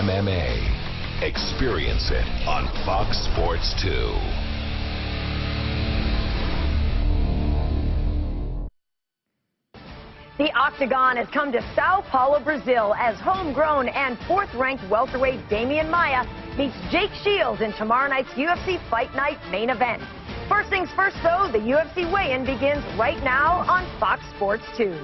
MMA. Experience it on Fox Sports 2. The Octagon has come to Sao Paulo, Brazil, as homegrown and fourth-ranked welterweight Demian MAIA meets Jake Shields in tomorrow night's UFC Fight Night main event. First things first, though, the UFC weigh-in begins right now on Fox Sports 2.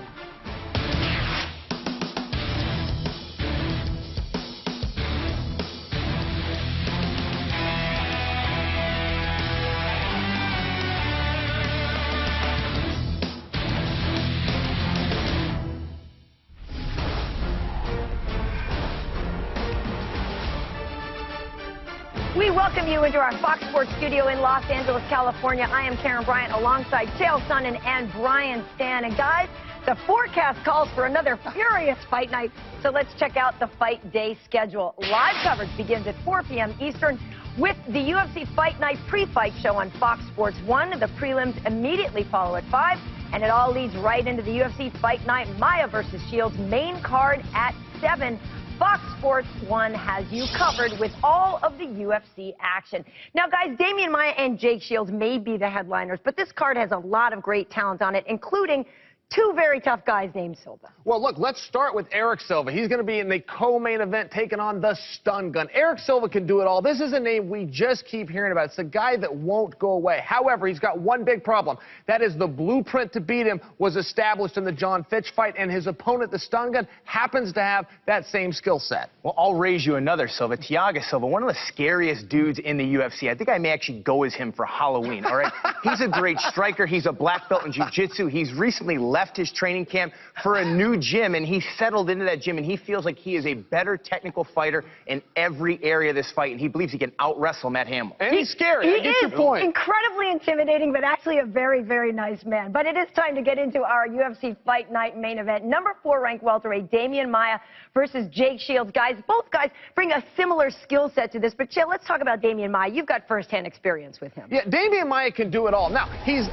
We welcome you into our Fox Sports studio in Los Angeles, California. I am Karen Bryant alongside Chael Sonnen and Brian Stan. And guys, the forecast calls for another furious fight night. So let's check out the fight day schedule. Live coverage begins at 4 p.m. Eastern with the UFC Fight Night pre-fight show on Fox Sports 1. The prelims immediately follow at 5. And it all leads right into the UFC Fight Night MAIA versus Shields main card at 7. Fox Sports 1 has you covered with all of the UFC action. Now, guys, Demian MAIA and Jake Shields may be the headliners, but this card has a lot of great talent on it, including two very tough guys named Silva. Well, look, let's start with Erick Silva. He's going to be in the co-main event taking on the stun gun. Erick Silva can do it all. This is a name we just keep hearing about. It's a guy that won't go away. However, he's got one big problem. That is the blueprint to beat him was established in the John Fitch fight, and his opponent, the stun gun, happens to have that same skill set. Well, I'll raise you another Silva. THIAGO Silva, one of the scariest dudes in the UFC. I think I may actually go as him for Halloween, all right? He's a great striker. He's a black belt in Jiu-Jitsu. He's recently left his training camp for a new gym, and he settled into that gym, and he feels like he is a better technical fighter in every area of this fight, and he believes he can out-wrestle Matt Hamill. And he's scary. I get your point. Incredibly intimidating, but actually a very, very nice man. But it is time to get into our UFC Fight Night main event. Number 4 ranked welterweight Demian MAIA versus Jake Shields. Guys, both guys bring a similar skill set to this. But, Chael, let's talk about Demian MAIA. You've got firsthand experience with him. Yeah, Demian MAIA can do it all. Now, he's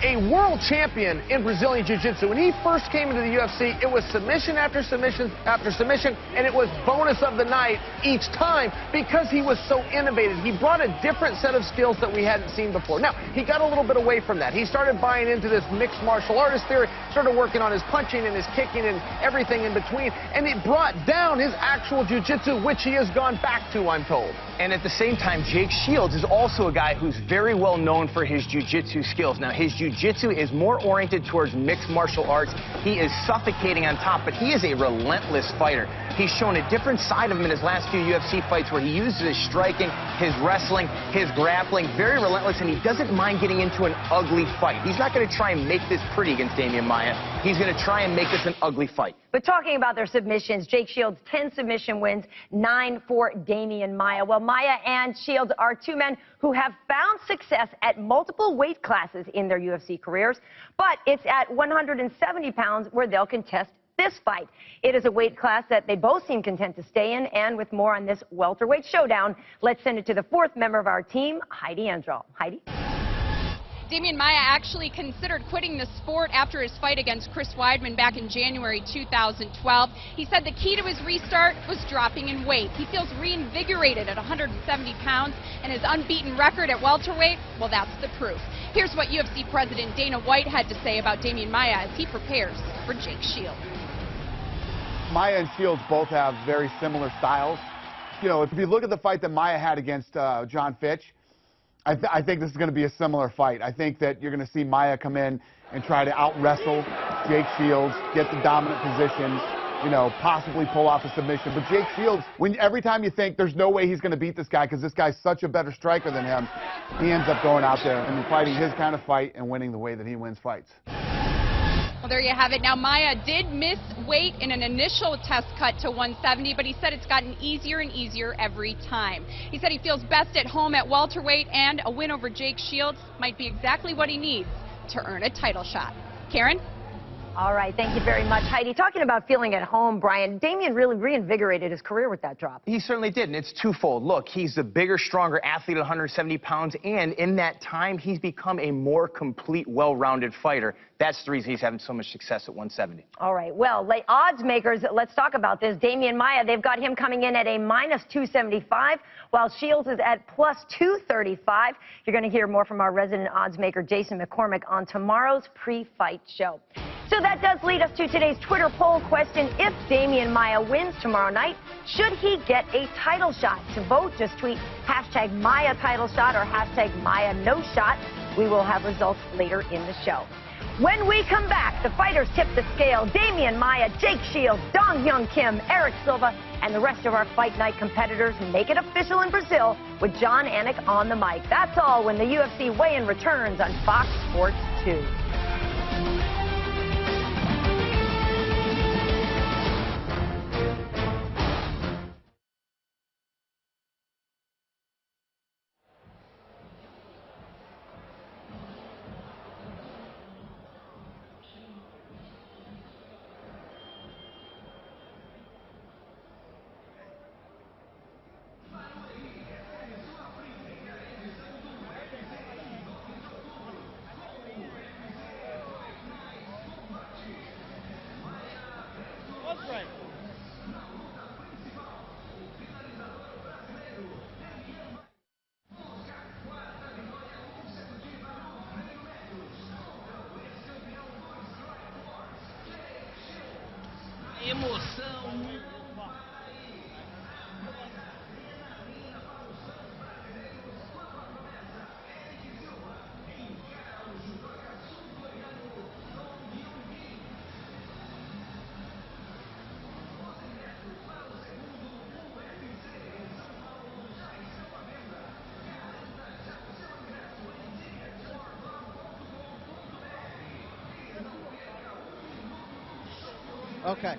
a world champion in Brazilian Jiu-Jitsu. When he first came into the UFC, it was submission after submission after submission, and it was bonus of the night each time because he was so innovative. He brought a different set of skills that we hadn't seen before. Now, he got a little bit away from that. He started buying into this mixed martial artist theory, started working on his punching and his kicking and everything in between, and it brought down his actual jiu-jitsu, which he has gone back to, I'm told. And at the same time, Jake Shields is also a guy who's very well known for his jiu-jitsu skills. Now, his jiu-jitsu is more oriented towards mixed martial arts. He is suffocating on top, but he is a relentless fighter. He's shown a different side of him in his last few UFC fights where he uses his striking, his wrestling, his grappling, very relentless, and he doesn't mind getting into an ugly fight. He's not going to try and make this pretty against Demian MAIA. He's going to try and make this an ugly fight. But talking about their submissions, Jake Shields, 10 submission wins, 9 for Demian MAIA. Well, MAIA and Shields are two men who have found success at multiple weight classes in their UFC careers, but it's at 170 pounds where they'll contest this fight. It is a weight class that they both seem content to stay in, and with more on this welterweight showdown, let's send it to the fourth member of our team, Heidi Andral. Heidi? Demian MAIA actually considered quitting the sport after his fight against Chris Weidman back in January 2012. He said the key to his restart was dropping in weight. He feels reinvigorated at 170 pounds, and his unbeaten record at welterweight, well, that's the proof. Here's what UFC President Dana White had to say about Demian MAIA as he prepares for Jake Shields. MAIA and Shields both have very similar styles. You know, if you look at the fight that MAIA had against John Fitch, I think this is going to be a similar fight. I think that you're going to see MAIA come in and try to out-wrestle Jake Shields, get the dominant positions, you know, possibly pull off a submission. But Jake Shields, every time you think there's no way he's going to beat this guy because this guy's such a better striker than him, he ends up going out there and fighting his kind of fight and winning the way that he wins fights. Well, there you have it. Now, MAIA did miss weight in an initial test cut to 170, but he said it's gotten easier and easier every time. He said he feels best at home at welterweight, and a win over Jake Shields might be exactly what he needs to earn a title shot. Karen? All right, thank you very much, Heidi. Talking about feeling at home, Brian, Demian really reinvigorated his career with that drop. He certainly did, and it's twofold. Look, he's the bigger, stronger athlete at 170 pounds, and in that time, he's become a more complete, well-rounded fighter. That's the reason he's having so much success at 170. All right, well, odds makers, let's talk about this. Demian Maia, they've got him coming in at a -275, while Shields is at +235. You're going to hear more from our resident odds maker, Jason McCormick, on tomorrow's pre-fight show. So that does lead us to today's Twitter poll question. If Demian Maia wins tomorrow night, should he get a title shot? To vote, just tweet #Maia title shot or #Maia no shot. We will have results later in the show. When we come back, the fighters tip the scale. Demian Maia, Jake Shields, Dong Hyun Kim, Eric Silva, and the rest of our fight night competitors make it official in Brazil with John Anik on the mic. That's all when the UFC weigh-in returns on Fox Sports 2. Okay,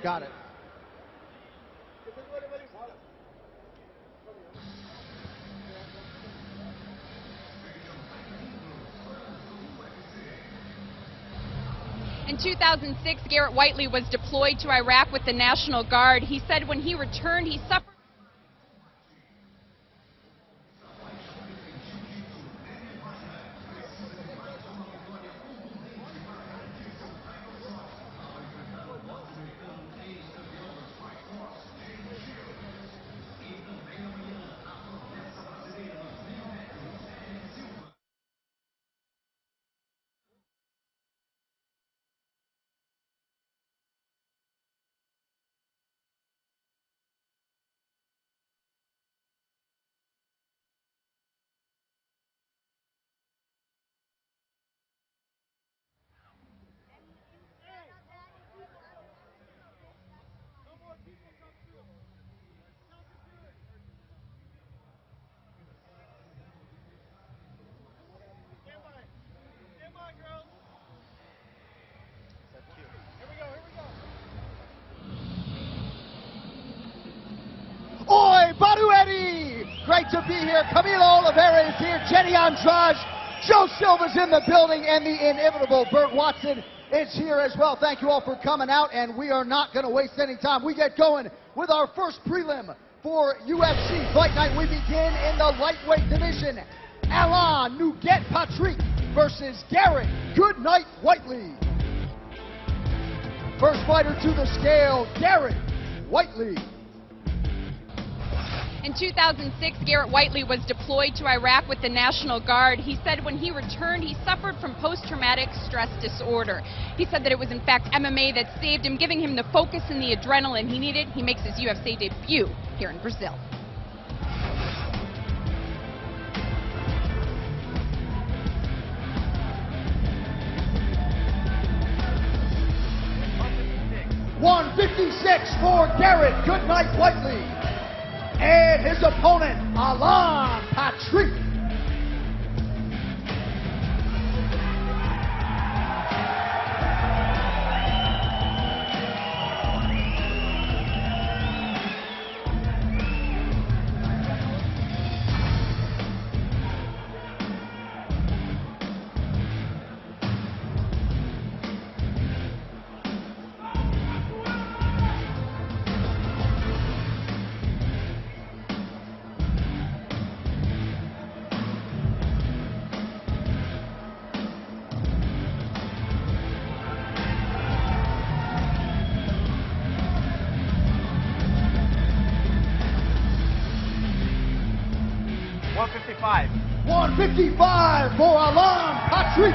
got it. In 2006, Garrett Whiteley was deployed to Iraq with the National Guard. He said when he returned, he suffered. Great to be here. Camilo Oliveira is here. Jenny Andrade. Joe Silva's in the building. And the inimitable Burt Watson is here as well. Thank you all for coming out. And we are not going to waste any time. We get going with our first prelim for UFC Fight Night. We begin in the lightweight division. Alain Nougat Patrick versus Garrett Goodnight Whiteley. First fighter to the scale, Garrett Whiteley. In 2006, Garrett Whiteley was deployed to Iraq with the National Guard. He said when he returned, he suffered from post-traumatic stress disorder. He said that it was in fact MMA that saved him, giving him the focus and the adrenaline he needed. He makes his UFC debut here in Brazil. $156 for Garrett Goodnight Whiteley. And his opponent, Alain Patrick. 155. 155 for Alan Patrick.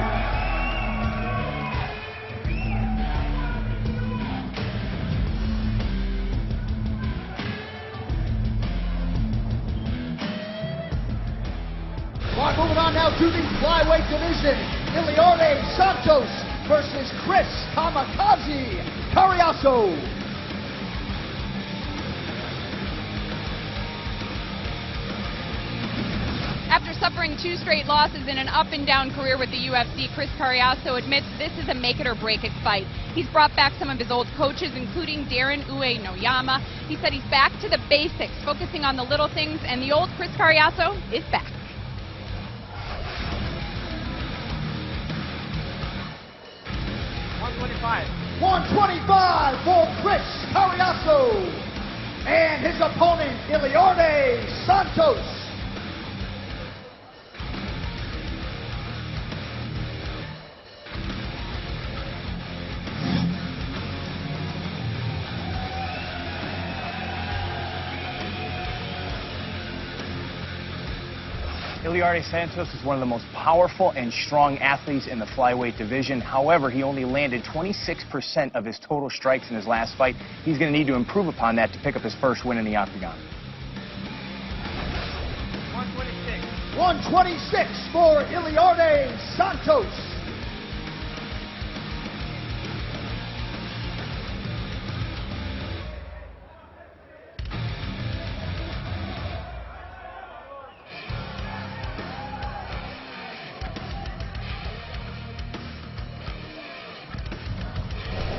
Right, moving on now to the flyweight division. ILIARDE SANTOS versus Chris Kamikaze CARIASO. After suffering 2 straight losses in an up-and-down career with the UFC, Chris CARIASO admits this is a make-it-or-break-it fight. He's brought back some of his old coaches, including Darren Uenoyama. He said he's back to the basics, focusing on the little things, and the old Chris CARIASO is back. 125 for Chris CARIASO. And his opponent, ILIARDE SANTOS. ILIARDE Santos is one of the most powerful and strong athletes in the flyweight division. However, he only landed 26% of his total strikes in his last fight. He's going to need to improve upon that to pick up his first win in the octagon. 126 for ILIARDE Santos.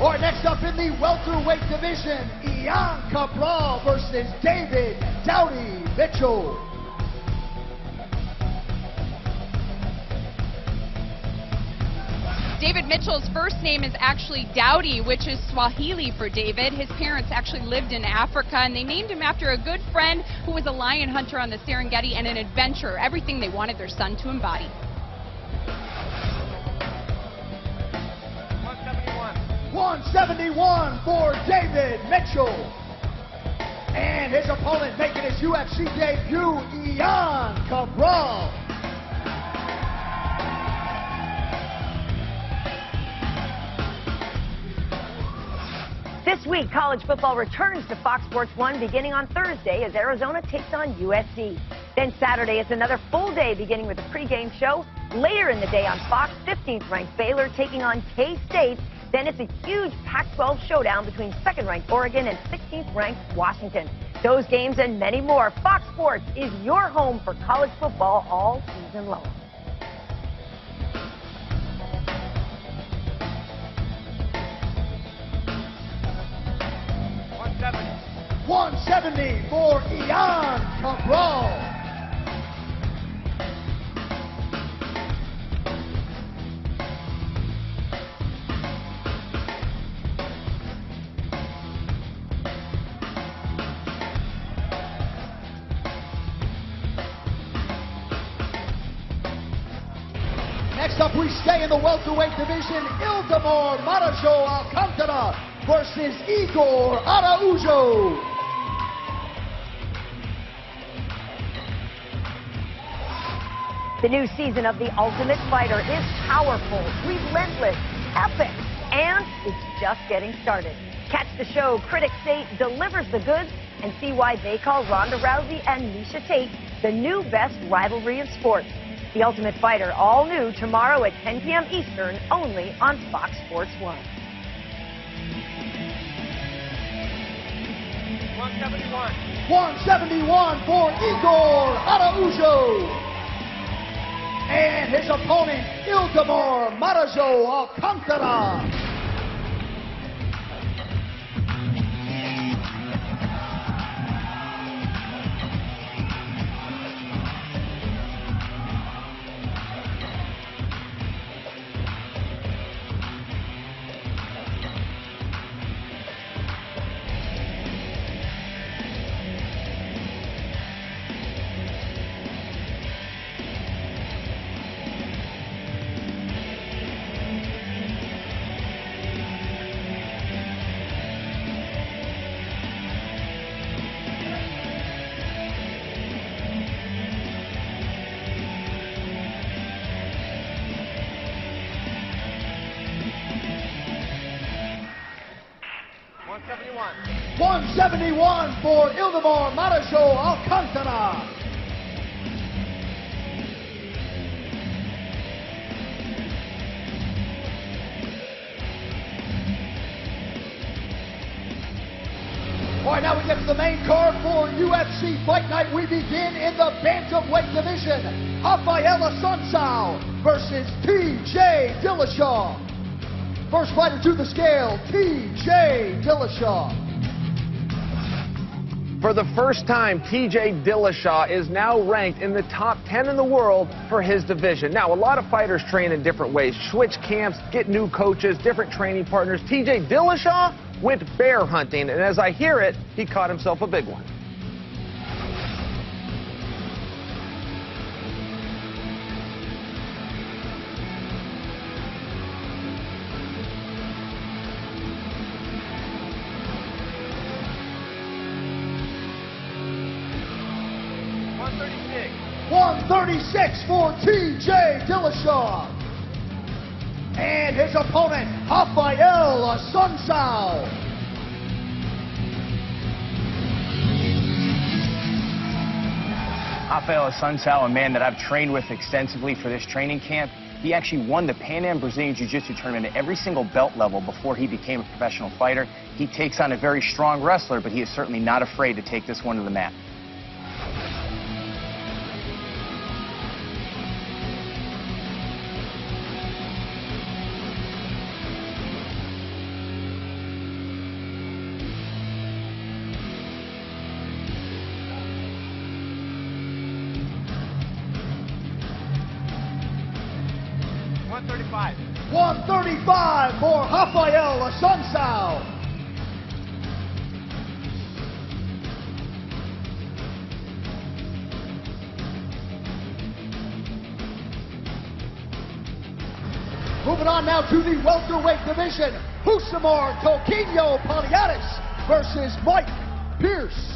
All right, next up in the welterweight division, CABRAL versus David Doughty Mitchell. David Mitchell's first name is actually Doughty, which is Swahili for David. His parents actually lived in Africa, and they named him after a good friend who was a lion hunter on the Serengeti and an adventurer, everything they wanted their son to embody. 171 for David Mitchell. And his opponent making his UFC debut, CABRAL. This week, college football returns to Fox Sports 1 beginning on Thursday as Arizona takes on USC. Then Saturday, it's another full day beginning with a pregame show. Later in the day on Fox, 15th-ranked Baylor taking on K-State. Then it's a huge Pac-12 showdown between 2nd-ranked Oregon and 16th-ranked Washington. Those games and many more. Fox Sports is your home for college football all season long. $170 for CABRAL. Next up, we stay in the welterweight division. Ildemar Marajo Alcantara versus Igor Araujo. The new season of The Ultimate Fighter is powerful, relentless, epic, and it's just getting started. Catch the show critics say delivers the goods and see why they call Ronda Rousey and Miesha Tate the new best rivalry in sports. The Ultimate Fighter, all new tomorrow at 10 p.m. Eastern, only on Fox Sports 1. 171 for Igor Araujo. And his opponent, Ildemar Marajo Alcantara. 171 for Ildemar Marajo Alcantara. All right, now we get to the main card for UFC Fight Night. We begin in the Bantamweight division. ASSUNCAO versus TJ Dillashaw. First fighter to the scale, TJ Dillashaw. For the first time, TJ Dillashaw is now ranked in the top 10 in the world for his division. Now, a lot of fighters train in different ways. Switch camps, get new coaches, different training partners. TJ Dillashaw went bear hunting, and as I hear it, he caught himself a big one. $136 for TJ Dillashaw. And his opponent, RAPHAEL ASSUNCAO. RAPHAEL ASSUNCAO, a man that I've trained with extensively for this training camp. He actually won the Pan Am Brazilian Jiu-Jitsu tournament at every single belt level before he became a professional fighter. He takes on a very strong wrestler, but he is certainly not afraid to take this one to the mat. $135 for RAPHAEL ASSUNCAO. Moving on now to the welterweight division. WHITELEY Toquinho PALHARES versus Mike Pierce.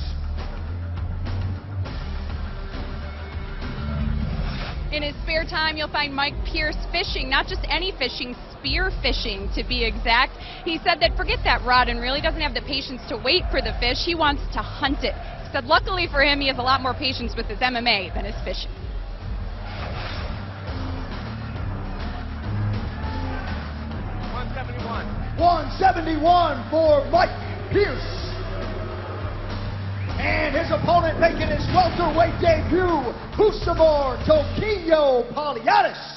In his spare time, you'll find Mike Pierce fishing, not just any fishing, spear fishing to be exact. He said that forget that rod and really doesn't have the patience to wait for the fish. He wants to hunt it. He said luckily for him, he has a lot more patience with his MMA than his fishing. $171 for Mike Pierce. And his opponent making his welterweight debut, WHITELEY Toquinho PALHARES.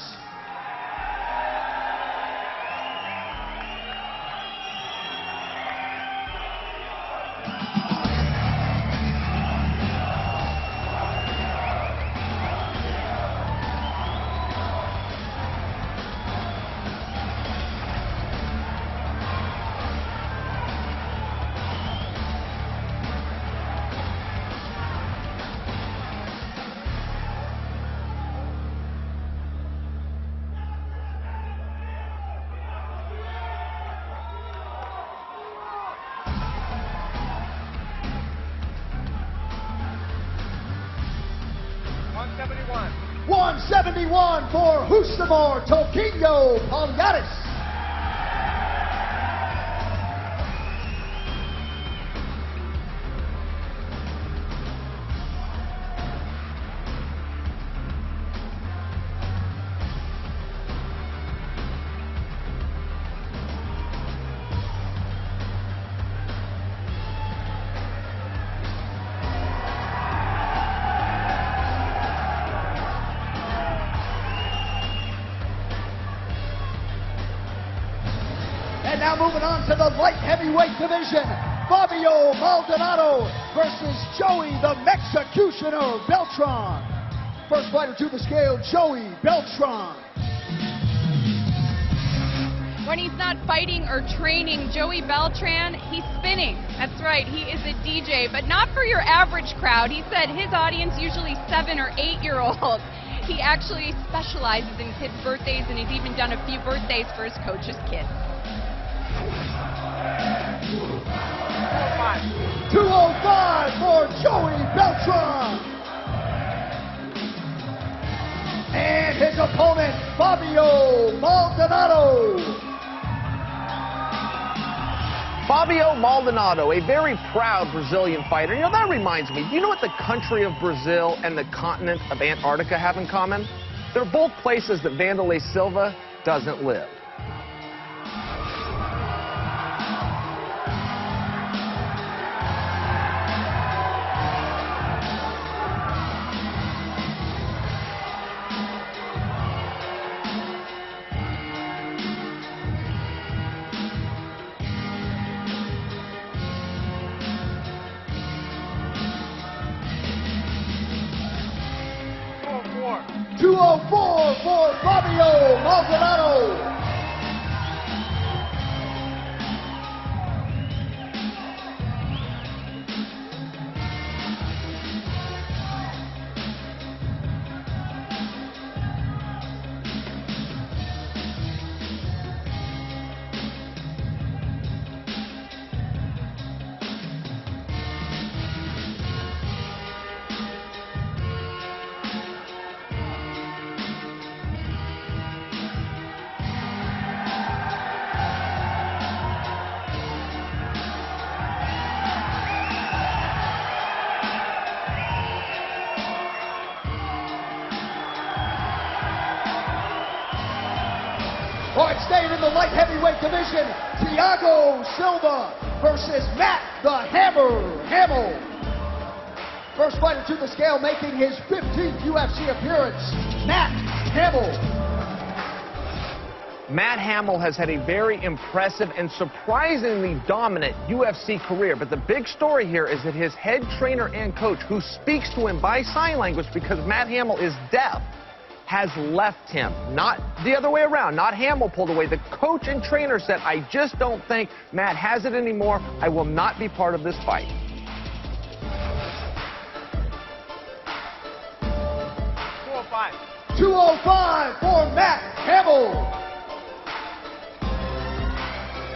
$171 for WHITELEY Toquinho PALHARES. And now moving on to the light heavyweight division, Fabio Maldonado versus Joey the Executioner Beltran. First fighter to the scale, Joey Beltran. When he's not fighting or training, Joey Beltran, he's spinning. That's right, he is a DJ, but not for your average crowd. He said his audience usually 7 or 8-year-olds. He actually specializes in kids' birthdays, and he's even done a few birthdays for his coach's kids. 205 for Joey Beltran. And his opponent, Fabio Maldonado. Fabio Maldonado, a very proud Brazilian fighter. You know, that reminds me, do you know what the country of Brazil and the continent of Antarctica have in common? They're both places that Wanderlei Silva doesn't live. For Fabio Maldonado. All right, staying in the light heavyweight division, THIAGO Silva versus Matt the Hammer Hamill. First fighter to the scale, making his 15th UFC appearance, Matt Hamill. Matt Hamill has had a very impressive and surprisingly dominant UFC career, but the big story here is that his head trainer and coach, who speaks to him by sign language because Matt Hamill is deaf, has left him. Not the other way around. Not Hamill pulled away. The coach and trainer said, I just don't think Matt has it anymore. I will not be part of this fight. $205 for Matt Hamill.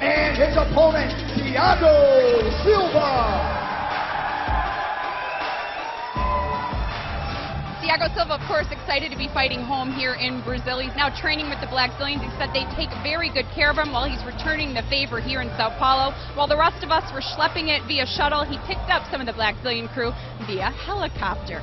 And his opponent, THIAGO Silva. THIAGO Silva, of course, excited to be fighting home here in Brazil. He's now training with the Blackzilians. He said they take very good care of him while he's returning the favor here in Sao Paulo. While the rest of us were schlepping it via shuttle, he picked up some of the Blackzilian crew via helicopter.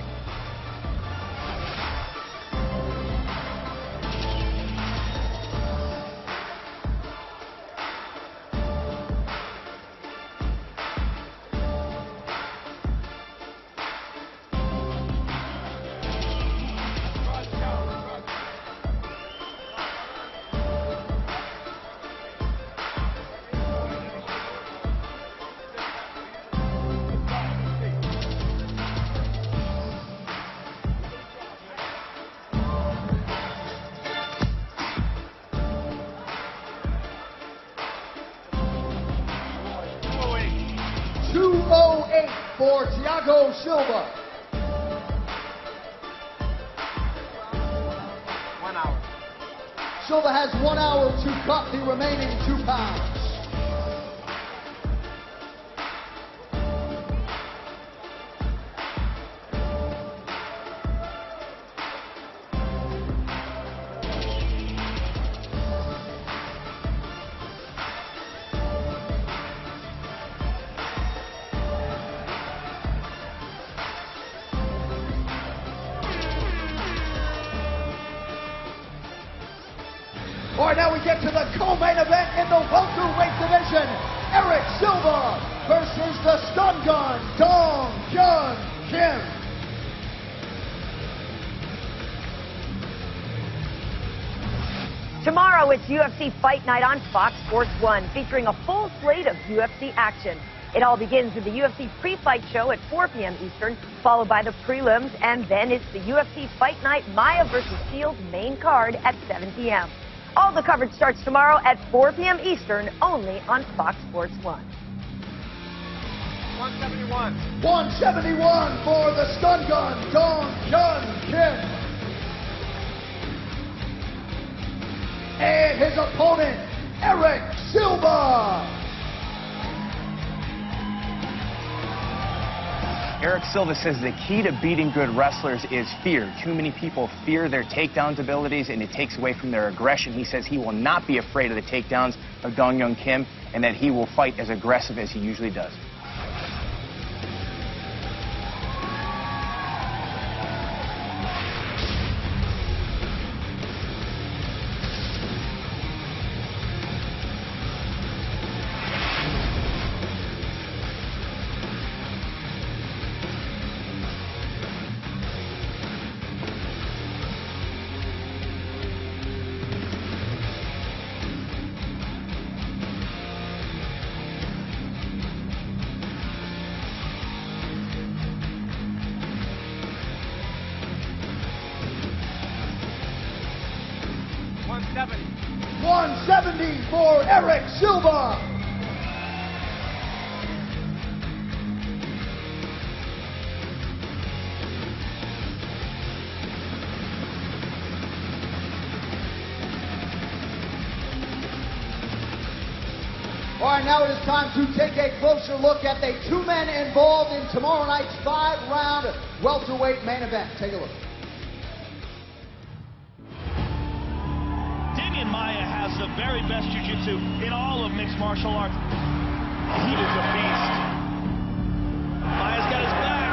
$208 for THIAGO Silva. 1 hour. Silva has 1 hour to cut the remaining 2 pounds. All right, now we get to the co-main event in the welterweight division. Eric Silva versus the stun gun, Dong-Hyun Kim. Tomorrow, it's UFC Fight Night on Fox Sports 1, featuring a full slate of UFC action. It all begins with the UFC pre-fight show at 4 p.m. Eastern, followed by the prelims, and then it's the UFC Fight Night MAIA versus Shields main card at 7 p.m. All the coverage starts tomorrow at 4 p.m. Eastern, only on Fox Sports 1. 171. 171 for the stun gun, Dong-Hyun Kim. And his opponent, Eric Silva. Erick Silva says the key to beating good wrestlers is fear. Too many people fear their takedowns abilities, and it takes away from their aggression. He says he will not be afraid of the takedowns of Dong Young Kim, and that he will fight as aggressive as he usually does. $170 for Erick Silva. All right, now it is time to take a closer look at the two men involved in tomorrow night's 5-round welterweight main event. Take a look. Demian MAIA has the very best jiu-jitsu in all of mixed martial arts. He is a beast. MAIA's got his back.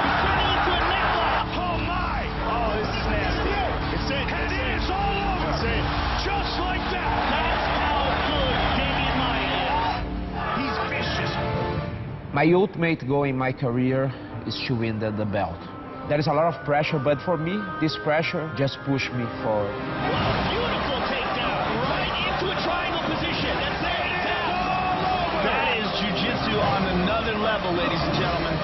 He's turning into a neck lock. Oh my! Oh, this is nasty. It's it. And it is all over. It's it. Just like that. That's how good Demian MAIA is. He's vicious. My ultimate goal in my career is to win the belt. There is a lot of pressure, but for me, this pressure just pushed me forward. Wow, beautiful takedown. Right into a triangle position. That's it. That is jiu-jitsu on another level, ladies and gentlemen.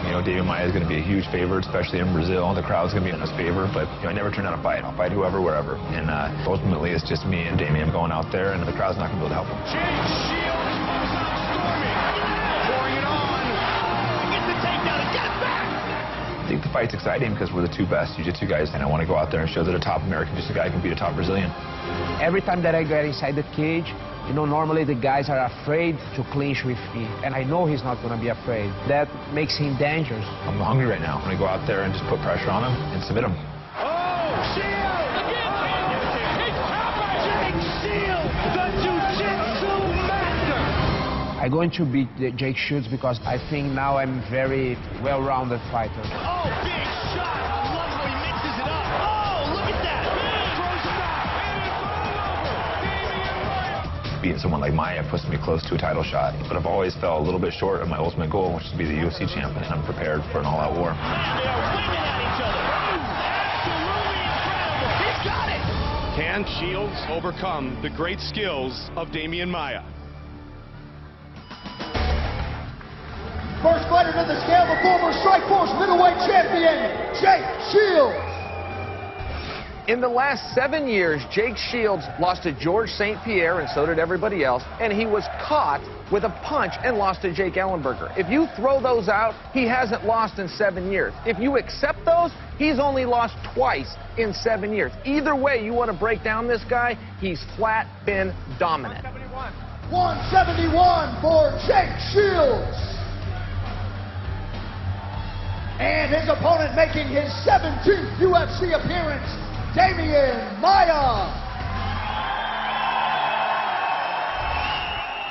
You know, Demian MAIA is going to be a huge favorite, especially in Brazil. The crowd's going to be in his favor, but you know, I never turn down a fight. I'll fight whoever, wherever. And ultimately, it's just me and Demian going out there, and the crowd's not going to be able to help him. Jake Shields comes out storming. Pouring it on. He gets the takedown and get it back. I think the fight's exciting because we're the two best jiu-jitsu guys, and I want to go out there and show that a top American jiu-jitsu guy can beat a top Brazilian. Every time that I get inside the cage, you know, normally the guys are afraid to clinch with me, and I know he's not going to be afraid. That makes him dangerous. I'm hungry right now. I'm going to go out there and just put pressure on him and submit him. Oh, Shields! Again, it's Jake Shields, the jiu-jitsu master! I'm going to beat Jake Shields because I think now I'm very well-rounded fighter. Oh, big shot! I love how he mixes it up. Oh, look at that! Throws it back, and it's all over. Demian MAIA. Beating someone like MAIA puts me close to a title shot, but I've always fell a little bit short of my ultimate goal, which is to be the UFC champion, and I'm prepared for an all-out war. They are winging at each other. Absolutely incredible. He's got it! Can Shields overcome the great skills of Demian MAIA? First fighter to the scale, the former Strikeforce middleweight champion, Jake Shields. In the last 7 years, Jake Shields lost to George St. Pierre, and so did everybody else, and he was caught with a punch and lost to Jake Ellenberger. If you throw those out, he hasn't lost in 7 years. If you accept those, he's only lost twice in 7 years. Either way, you want to break down this guy, he's flat been dominant. 171 for Jake Shields. And his opponent making his 17th UFC appearance, Demian MAIA.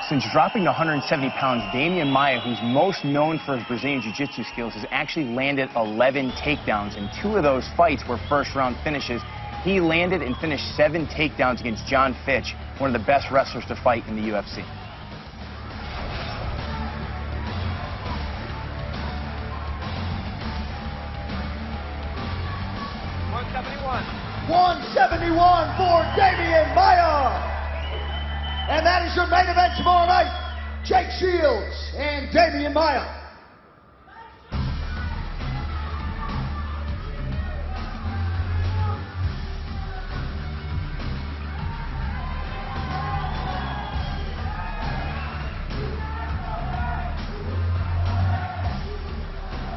Since dropping to 170 pounds, Demian MAIA, who's most known for his Brazilian jiu-jitsu skills, has actually landed 11 takedowns, and 2 of those fights were first-round finishes. He landed and finished 7 takedowns against John Fitch, one of the best wrestlers to fight in the UFC. $171 for Demian MAIA. And that is your main event tomorrow night. Jake Shields and Demian MAIA.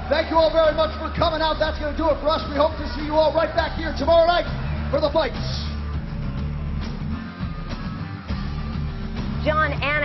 Thank you all very much for coming out. That's going to do it for us. We hope to see you all right back here tomorrow night for the fights. John Anik.